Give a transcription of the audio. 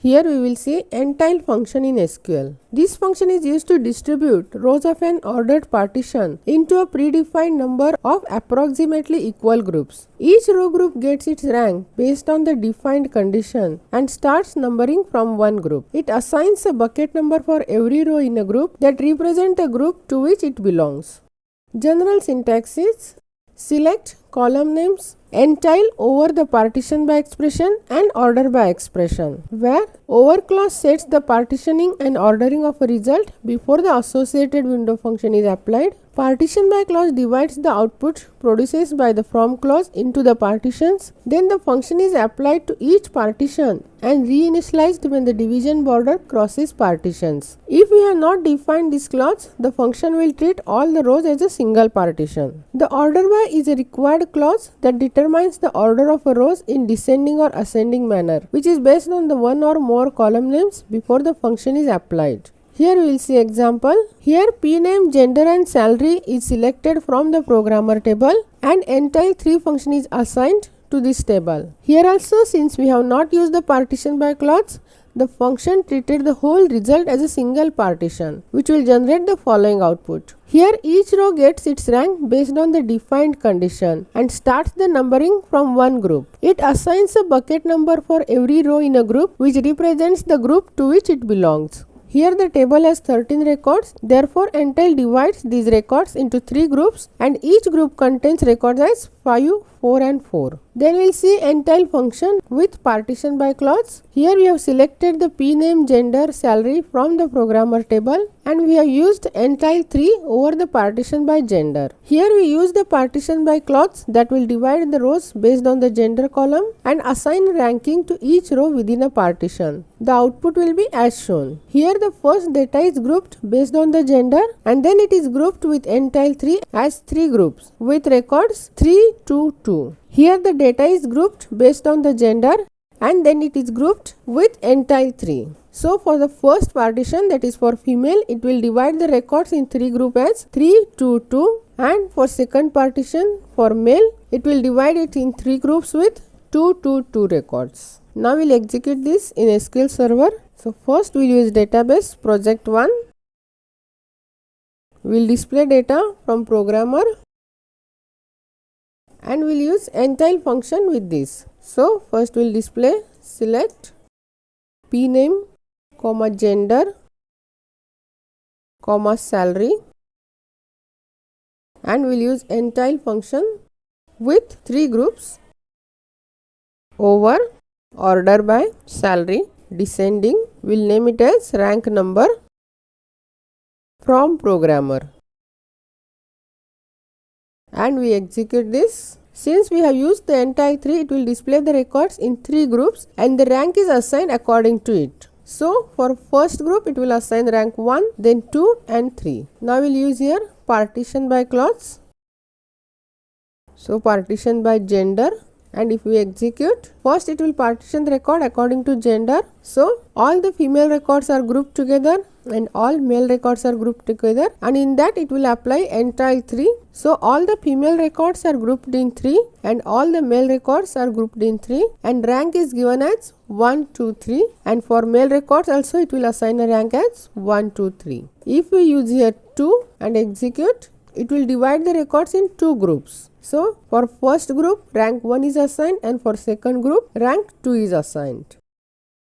Here we will see NTILE function in SQL. This function is used to distribute rows of an ordered partition into a predefined number of approximately equal groups. Each row group gets its rank based on the defined condition and starts numbering from one group. It assigns a bucket number for every row in a group that represents the group to which it belongs. General syntax is: select column names, NTILE over the partition by expression and order by expression, where over clause sets the partitioning and ordering of a result before the associated window function is applied. Partition by clause divides the output produced by the from clause into the partitions. Then the function is applied to each partition and reinitialized when the division border crosses partitions. If we have not defined this clause, the function will treat all the rows as a single partition. The order by is a required clause that determines the order of a rows in descending or ascending manner, which is based on the one or more column names before the function is applied. Here we will see example. Here pname, gender and salary is selected from the programmer table and NTILE3 function is assigned to this table. Here also, since we have not used the partition by clause, the function treated the whole result as a single partition, which will generate the following output. Here each row gets its rank based on the defined condition and starts the numbering from one group. It assigns a bucket number for every row in a group which represents the group to which it belongs. Here the table has 13 records, therefore NTILE divides these records into 3 groups and each group contains records as 5, 4 and 4. Then we will see NTILE function with partition by clause. Here we have selected the pname, gender, salary from the programmer table and we have used NTILE3 over the partition by gender. Here we use the partition by clause that will divide the rows based on the gender column and assign ranking to each row within a partition. The output will be as shown. Here the first data is grouped based on the gender and then it is grouped with NTILE3 as 3 groups with records 3, 2, 2. Here the data is grouped based on the gender and then it is grouped with NTILE3. So for the first partition, that is for female, it will divide the records in 3 groups as 3, 2, 2, and for second partition for male, it will divide it in 3 groups with 2, 2, 2 records. Now we will execute this in SQL Server. So first we will use database project 1. We will display data from programmer and we will use NTILE function with this. So first we will display select pname, gender, salary and we will use NTILE function with 3 groups: over, order by, salary, descending, we will name it as rank number, from programmer, and we execute this. Since we have used the NTILE3, it will display the records in 3 groups and the rank is assigned according to it. So for first group it will assign rank 1, then 2 and 3. Now we will use here partition by clause. So partition by gender, and if we execute, first it will partition the record according to gender. So all the female records are grouped together and all male records are grouped together, and in that it will apply NTILE3. So all the female records are grouped in 3 and all the male records are grouped in 3 and rank is given as 1, 2, 3, and for male records also it will assign a rank as 1, 2, 3. If we use here 2 and execute, it will divide the records in 2 groups. So for first group rank 1 is assigned and for second group rank 2 is assigned.